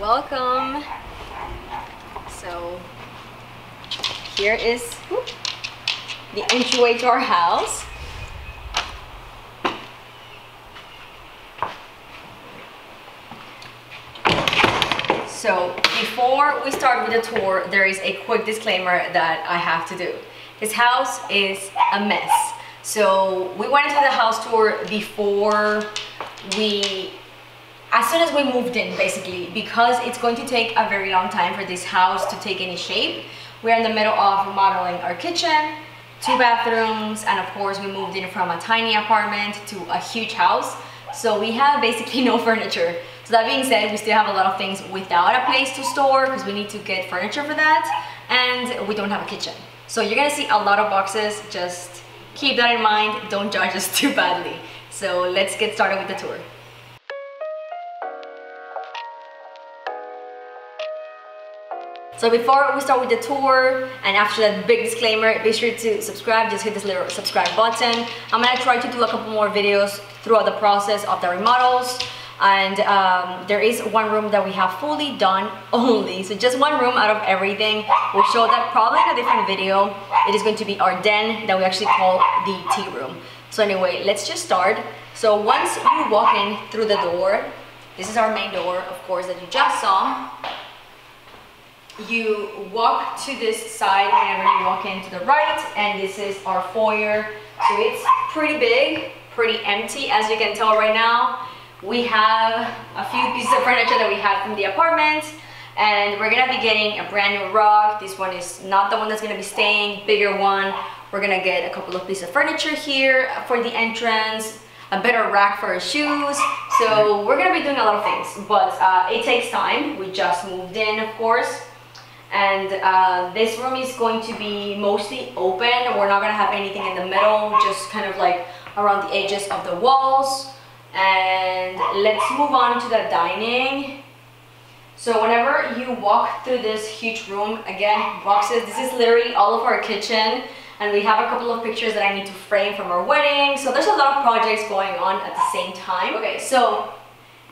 welcome. So here is the entryway to our house. So before we start with the tour, there is a quick disclaimer that I have to do. This house is a mess. So we went into the house tour before as soon as we moved in, basically, because it's going to take a very long time for this house to take any shape. We're in the middle of remodeling our kitchen, 2 bathrooms, and of course we moved in from a tiny apartment to a huge house. So we have basically no furniture. So that being said, we still have a lot of things without a place to store because we need to get furniture for that, and we don't have a kitchen. So you're gonna see a lot of boxes. Just keep that in mind. Don't judge us too badly. So let's get started with the tour. So before we start with the tour, and after that big disclaimer, be sure to subscribe. Just hit this little subscribe button. I'm gonna try to do a couple more videos throughout the process of the remodels. And there is one room that we have fully done only. So just one room out of everything. We'll show that probably in a different video. It is going to be our den that we actually call the tea room. So anyway, let's just start. So once you walk in through the door, this is our main door, of course, that you just saw. You walk to this side whenever you walk in to the right, and this is our foyer. So it's pretty big, pretty empty, as you can tell right now. We have a few pieces of furniture that we had from the apartment, and we're gonna be getting a brand new rug. This one is not the one that's gonna be staying, bigger one. We're gonna get a couple of pieces of furniture here for the entrance, a better rack for our shoes. So we're gonna be doing a lot of things, but it takes time. We just moved in, of course. And this room is going to be mostly open. We're not gonna have anything in the middle, just kind of like around the edges of the walls. And let's move on to the dining. So whenever you walk through this huge room, again, boxes, this is literally all of our kitchen. And we have a couple of pictures that I need to frame from our wedding. So there's a lot of projects going on at the same time. Okay, so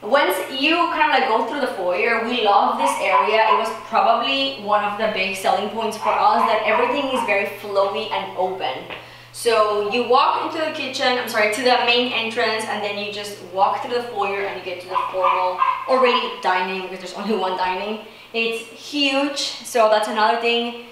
once you kind of like go through the foyer, we love this area. It was probably one of the big selling points for us, that everything is very flowy and open. So you walk into the kitchen, to the main entrance, and then you just walk through the foyer and you get to the formal or really dining, because there's only one dining. It's huge, so that's another thing.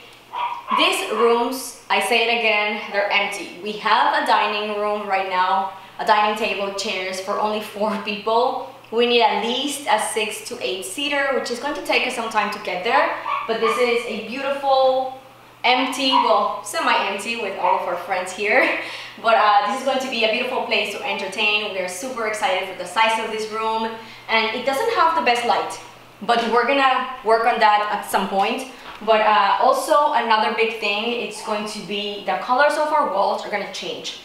These rooms, I say it again, they're empty. We have a dining room right now, a dining table, chairs for only 4 people. We need at least a 6 to 8 seater, which is going to take us some time to get there. But this is a beautiful, empty, well, semi-empty with all of our friends here. But this is going to be a beautiful place to entertain. We are super excited for the size of this room. And it doesn't have the best light, but we're gonna work on that at some point. But also another big thing, it's going to be the colors of our walls are gonna change.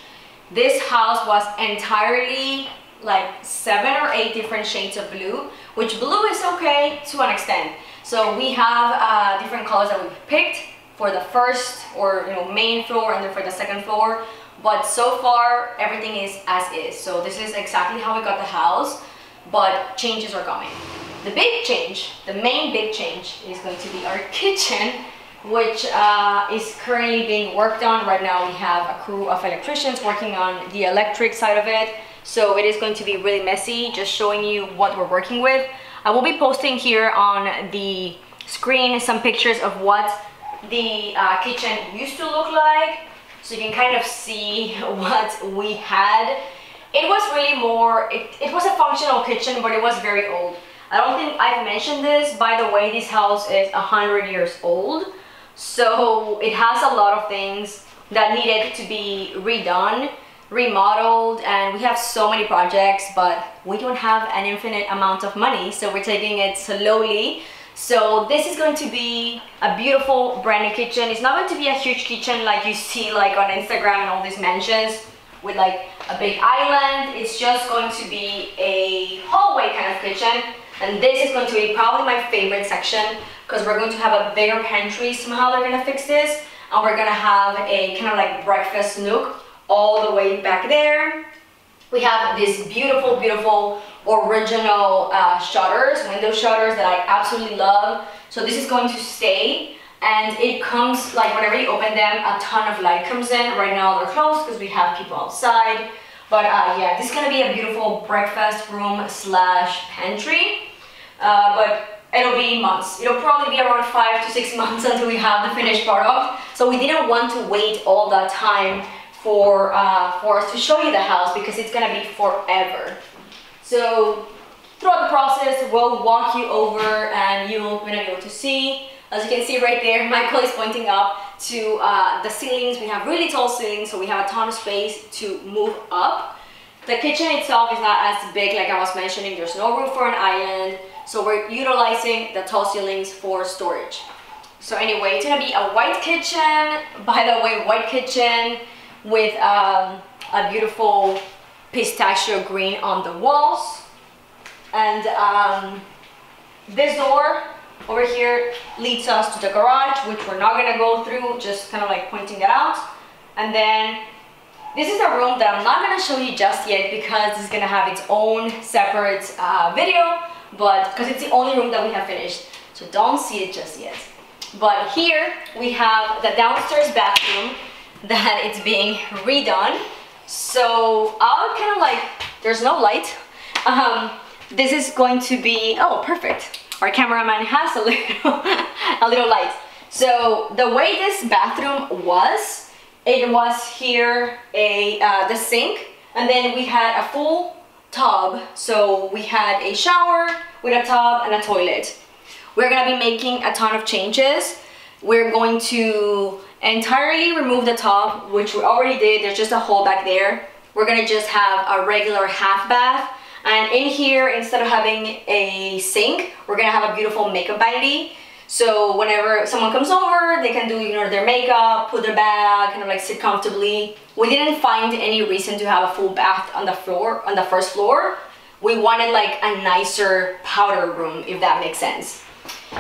This house was entirely like 7 or 8 different shades of blue, which blue is okay to an extent. So we have different colors that we picked for the first or main floor, and then for the second floor. But so far everything is as is. So this is exactly how we got the house, but changes are coming. The big change, the main big change, is going to be our kitchen, which is currently being worked on. Right now we have a crew of electricians working on the electric side of it. So it is going to be really messy, just showing you what we're working with. I will be posting here on the screen some pictures of what the kitchen used to look like, so you can kind of see what we had. It was really more, it was a functional kitchen, but it was very old. I don't think I've mentioned this. By the way, this house is 100 years old. So it has a lot of things that needed to be redone, remodeled, and we have so many projects, but we don't have an infinite amount of money, so we're taking it slowly. So this is going to be a beautiful brand new kitchen. It's not going to be a huge kitchen like you see like on Instagram and all these mansions with like a big island. It's just going to be a hallway kind of kitchen, and this is going to be probably my favorite section because we're going to have a bigger pantry. Somehow they're going to fix this, and we're going to have a kind of like breakfast nook all the way back there. We have this beautiful, beautiful original shutters, window shutters that I absolutely love. So this is going to stay, and it comes like whenever you open them, a ton of light comes in. Right now they're closed because we have people outside. But yeah, this is gonna be a beautiful breakfast room slash pantry. But it'll be months. It'll probably be around 5 to 6 months until we have the finished product. So we didn't want to wait all that time for us to show you the house, because it's gonna be forever. So throughout the process, we'll walk you over and you're gonna be able to see. As you can see right there, Michael is pointing up to the ceilings. We have really tall ceilings, so we have a ton of space to move up. The kitchen itself is not as big, like I was mentioning. There's no room for an island, so we're utilizing the tall ceilings for storage. So anyway, it's gonna be a white kitchen. By the way, white kitchen with a beautiful pistachio green on the walls. And this door over here leads us to the garage, which we're not gonna go through, just kind of like pointing it out. And then this is a room that I'm not gonna show you just yet, because it's gonna have its own separate video, but because it's the only room that we have finished, so don't see it just yet. But here we have the downstairs bathroom that it's being redone. So I'll kind of like, there's no light. This is going to be, oh, perfect. Our cameraman has a little light. So the way this bathroom was, it was here the sink, and then we had a full tub. So we had a shower with a tub and a toilet. We're gonna be making a ton of changes. We're going to entirely remove the tub, which we already did. There's just a hole back there. We're gonna just have a regular half bath. And in here, instead of having a sink, we're gonna have a beautiful makeup vanity. So whenever someone comes over, they can do, you know, their makeup, put their bag, kind of like sit comfortably. We didn't find any reason to have a full bath on the floor, on the first floor. We wanted like a nicer powder room, if that makes sense.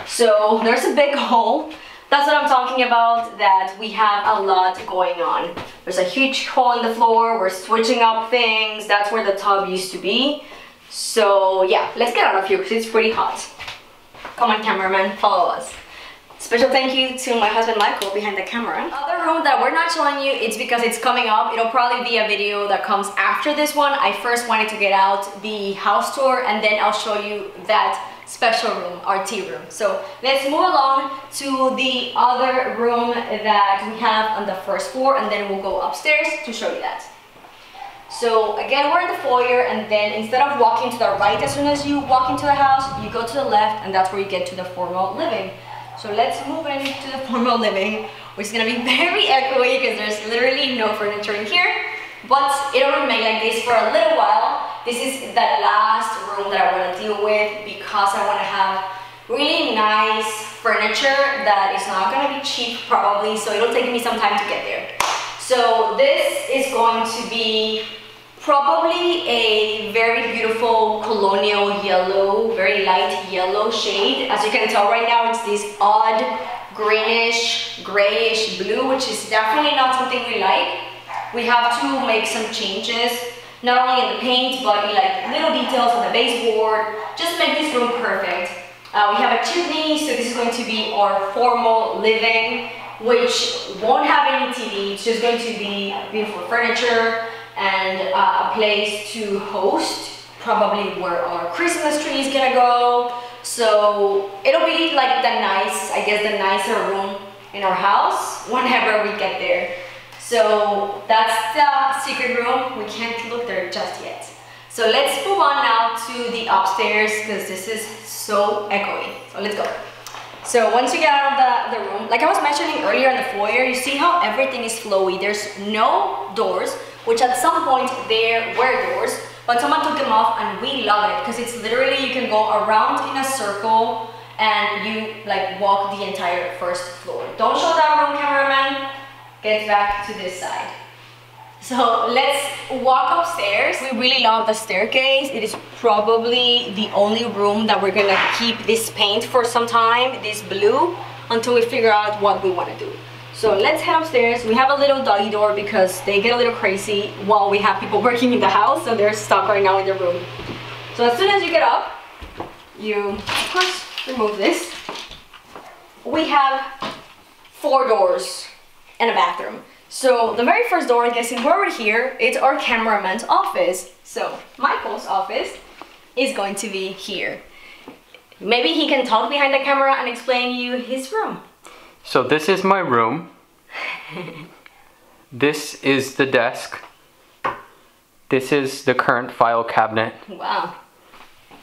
So there's a big hole. That's what I'm talking about, that we have a lot going on. There's a huge hole in the floor. We're switching up things. That's where the tub used to be. So yeah, let's get out of here because it's pretty hot. Come on, cameraman, follow us. Special thank you to my husband Michael behind the camera. Other room that we're not showing you, it's because it's coming up. It'll probably be a video that comes after this one. I first wanted to get out the house tour, and then I'll show you that special room, our tea room. So let's move along to the other room that we have on the first floor, and then we'll go upstairs to show you that. So again, we're in the foyer, and then instead of walking to the right as soon as you walk into the house, you go to the left, and that's where you get to the formal living. So let's move into the formal living, which is gonna be very echoey because there's literally no furniture in here, but it'll remain like this for a little while. This is the last room that I want to deal with because I want to have really nice furniture that is not going to be cheap probably, so it'll take me some time to get there. So this is going to be probably a very beautiful colonial yellow, very light yellow shade. As you can tell right now, it's this odd greenish, grayish blue, which is definitely not something we like. We have to make some changes, not only in the paint, but in like little details on the baseboard, just to make this room perfect. We have a chimney, so this is going to be our formal living, which won't have any TV. It's just going to be beautiful furniture and a place to host, probably where our Christmas tree is gonna go. So it'll be like the nice, I guess the nicer room in our house whenever we get there. So that's the secret room. We can't look there just yet. So let's move on now to the upstairs because this is so echoey. So let's go. So once you get out of the room, like I was mentioning earlier in the foyer, you see how everything is flowy. There's no doors, which at some point there were doors, but someone took them off and we love it because it's literally, you can go around in a circle and you like walk the entire first floor. Don't show that room, cameraman. Get back to this side. So let's walk upstairs. We really love the staircase. It is probably the only room that we're gonna keep this paint for some time, this blue, until we figure out what we want to do. So let's head upstairs. We have a little doggy door because they get a little crazy while we have people working in the house, so they're stuck right now in the room. So as soon as you get up, you of course remove this. We have 4 doors and a bathroom. So the very first door, I guess, is over here. It's our cameraman's office. So Michael's office is going to be here. Maybe he can talk behind the camera and explain you his room. So this is my room. This is the desk. This is the current file cabinet. Wow.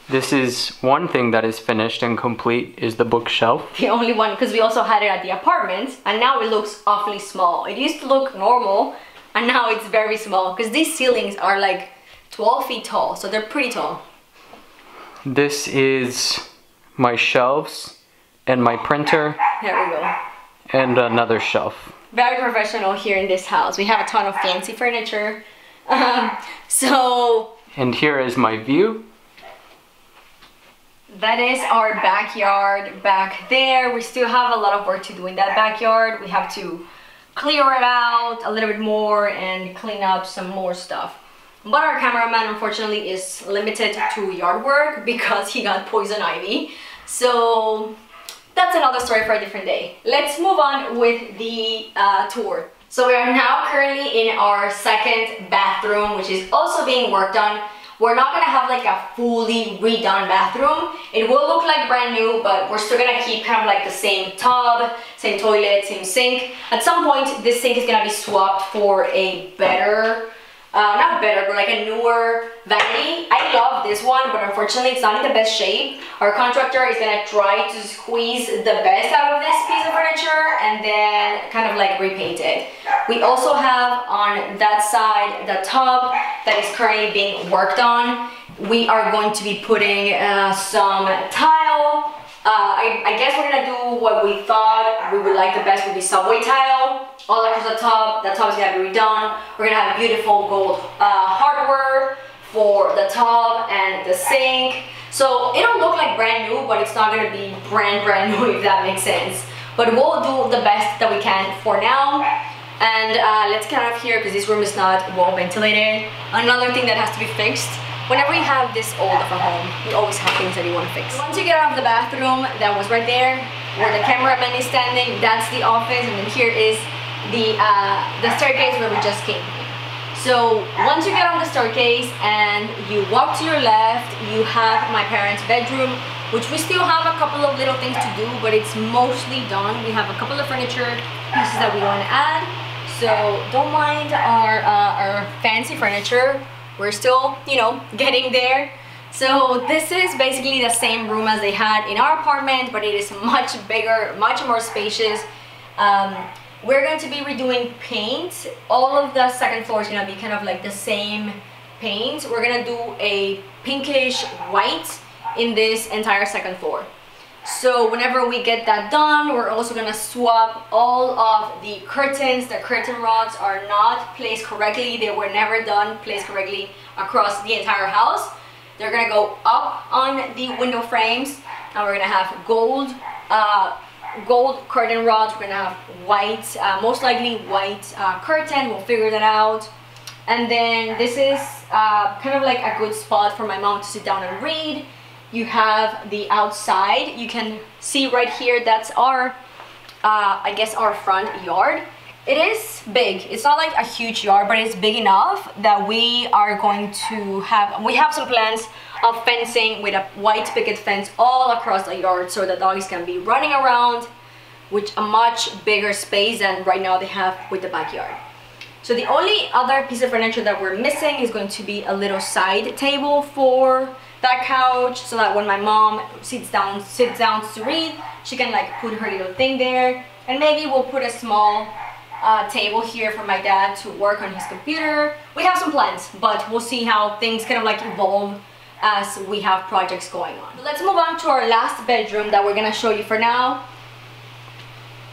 This is one thing that is finished and complete is the bookshelf. The only one, because we also had it at the apartment, and now it looks awfully small. It used to look normal, and now it's very small, because these ceilings are like 12 feet tall, so they're pretty tall. This is my shelves and my printer. There we go. And another shelf. Very professional here in this house. We have a ton of fancy furniture. And here is my view. That is our backyard back there. We still have a lot of work to do in that backyard. We have to clear it out a little bit more and clean up some more stuff. But our cameraman, unfortunately, is limited to yard work because he got poison ivy. So that's another story for a different day. Let's move on with the tour. So we are now currently in our second bathroom, which is also being worked on. We're not gonna have like a fully redone bathroom. It will look like brand new, but we're still gonna keep kind of like the same tub, same toilet, same sink. At some point, this sink is gonna be swapped for a better, not better, but like a newer vanity. I love this one, but unfortunately it's not in the best shape. Our contractor is gonna try to squeeze the best out of this piece of furniture and then kind of like repaint it. We also have on that side the tub that is currently being worked on. We are going to be putting some tile. I guess we're gonna do what we thought we would like the best would be subway tile all across the tub. The tub is gonna be redone. We're gonna have beautiful gold hardware for the tub and the sink. So it'll look like brand new, but it's not gonna be brand new, if that makes sense. But we'll do the best that we can for now. And let's get out of here because this room is not well ventilated. Another thing that has to be fixed. Whenever you have this old of a home, you always have things that you want to fix. Once you get out of the bathroom, that was right there, where the cameraman is standing, that's the office, and then here is the staircase where we just came. So once you get on the staircase and you walk to your left, you have my parents' bedroom, which we still have a couple of little things to do, but it's mostly done. We have a couple of furniture pieces that we want to add, so don't mind our fancy furniture. We're still, you know, getting there. So this is basically the same room as they had in our apartment, but it is much bigger, much more spacious. We're going to be redoing paint. All of the second floor is going to be kind of like the same paint. We're going to do a pinkish white in this entire second floor. So whenever we get that done, we're also going to swap all of the curtains. The curtain rods are not placed correctly. They were never placed correctly across the entire house. They're going to go up on the window frames, and we're going to have gold curtain rods. We're going to have white, most likely white curtain. We'll figure that out. And then this is kind of like a good spot for my mom to sit down and read. You have the outside. You can see right here, that's our, I guess, our front yard. It is big. It's not like a huge yard, but it's big enough that we are going to have, we have some plans of fencing with a white picket fence all across the yard so the dogs can be running around with a much bigger space than right now they have with the backyard. So the only other piece of furniture that we're missing is going to be a little side table for that couch, so that when my mom sits down to read, she can like put her little thing there. And maybe we'll put a small table here for my dad to work on his computer. We have some plans, but we'll see how things kind of like evolve as we have projects going on. So let's move on to our last bedroom that we're gonna show you for now.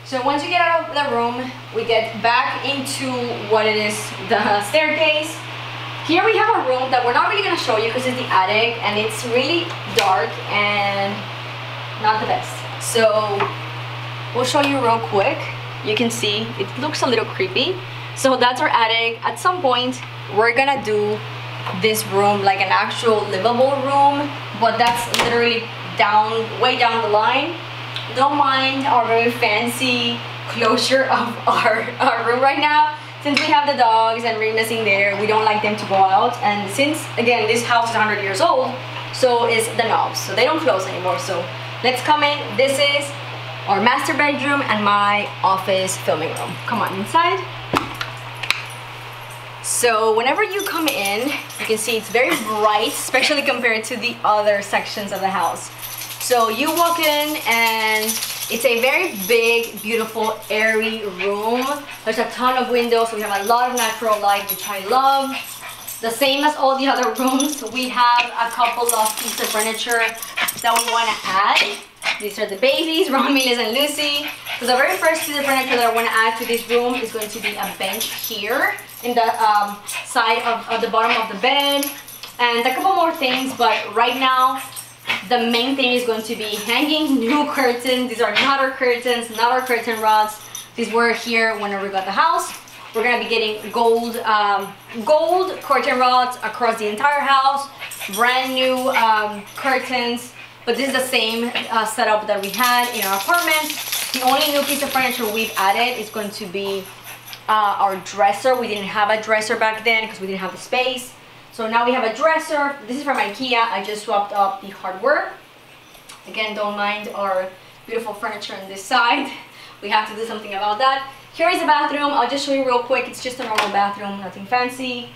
So once you get out of the room, we get back into what it is, the staircase. Here we have a room that we're not really going to show you because it's the attic and it's really dark and not the best. So we'll show you real quick. You can see it looks a little creepy. So that's our attic. At some point we're gonna do this room like an actual livable room, but that's literally way down the line. Don't mind our very fancy closure of our room right now. Since we have the dogs and we're missing there, we don't like them to go out. And since, again, this house is 100 years old, so is the knobs. So they don't close anymore. So let's come in. This is our master bedroom and my office filming room. Come on inside. So whenever you come in, you can see it's very bright, especially compared to the other sections of the house. So you walk in and it's a very big, beautiful, airy room. There's a ton of windows, so we have a lot of natural light, which I love. The same as all the other rooms, we have a couple of pieces of furniture that we want to add. These are the babies, Romulus and Lucy. So the very first piece of furniture that I want to add to this room is going to be a bench here in the side of the bottom of the bed. And a couple more things, but right now, the main thing is going to be hanging new curtains. These are not our curtains, not our curtain rods. These were here whenever we got the house. We're gonna be getting gold curtain rods across the entire house. Brand new curtains, but this is the same setup that we had in our apartment. The only new piece of furniture we've added is going to be our dresser. We didn't have a dresser back then because we didn't have the space. So now we have a dresser. This is from IKEA. I just swapped up the hardware. Again, don't mind our beautiful furniture on this side. We have to do something about that. Here is the bathroom. I'll just show you real quick. It's just a normal bathroom, nothing fancy.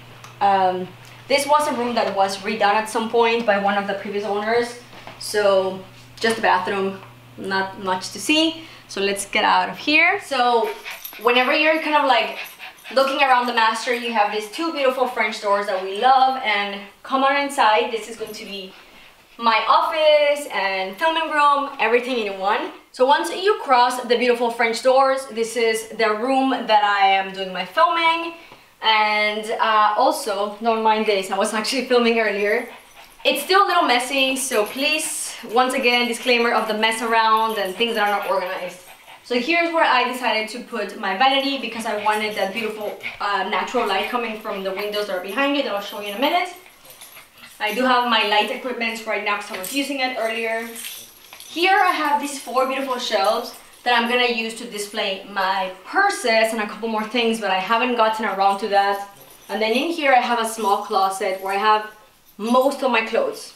This was a room that was redone at some point by one of the previous owners. So just a bathroom, not much to see. So let's get out of here. So whenever you're kind of like looking around the master, you have these two beautiful French doors that we love, and come on inside. This is going to be my office and filming room, everything in one. So once you cross the beautiful French doors, this is the room that I am doing my filming. And also, don't mind this, I was actually filming earlier. It's still a little messy, so please, once again, disclaimer of the mess around and things that are not organized. So here's where I decided to put my vanity because I wanted that beautiful natural light coming from the windows that are behind me that I'll show you in a minute. I do have my light equipment right now because I was using it earlier. Here I have these 4 beautiful shelves that I'm gonna use to display my purses and a couple more things, but I haven't gotten around to that. And then in here I have a small closet where I have most of my clothes.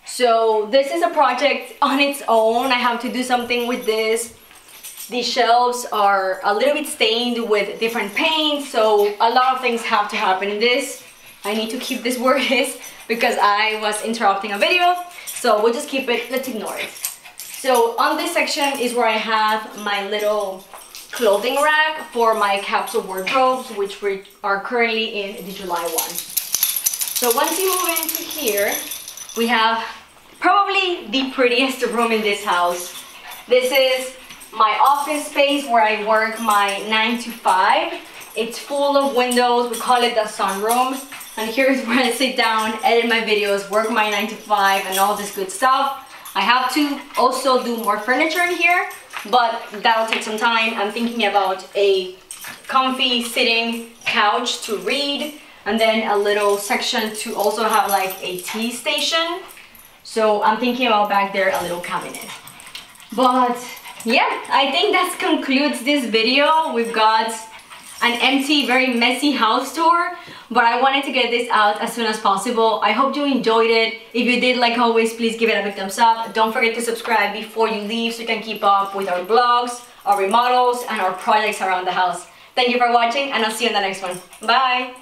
So this is a project on its own. I have to do something with this. These shelves are a little bit stained with different paints, so a lot of things have to happen in this. I need to keep this where it is because I was interrupting a video, so we'll just keep it, let's ignore it. So on this section is where I have my little clothing rack for my capsule wardrobes, which we are currently in the July one. So once you move into here, we have probably the prettiest room in this house. This is my office space where I work my 9 to 5. It's full of windows. We call it the sunroom. And here's where I sit down, edit my videos, work my 9 to 5 and all this good stuff. I have to also do more furniture in here, but that'll take some time. I'm thinking about a comfy sitting couch to read, and then a little section to also have like a tea station. So I'm thinking about back there a little cabinet. But yeah, I think that concludes this video. We've got an empty, very messy house tour, but I wanted to get this out as soon as possible. I hope you enjoyed it. If you did, like always, please give it a big thumbs up. Don't forget to subscribe before you leave so you can keep up with our vlogs, our remodels, and our projects around the house. Thank you for watching, and I'll see you in the next one. Bye!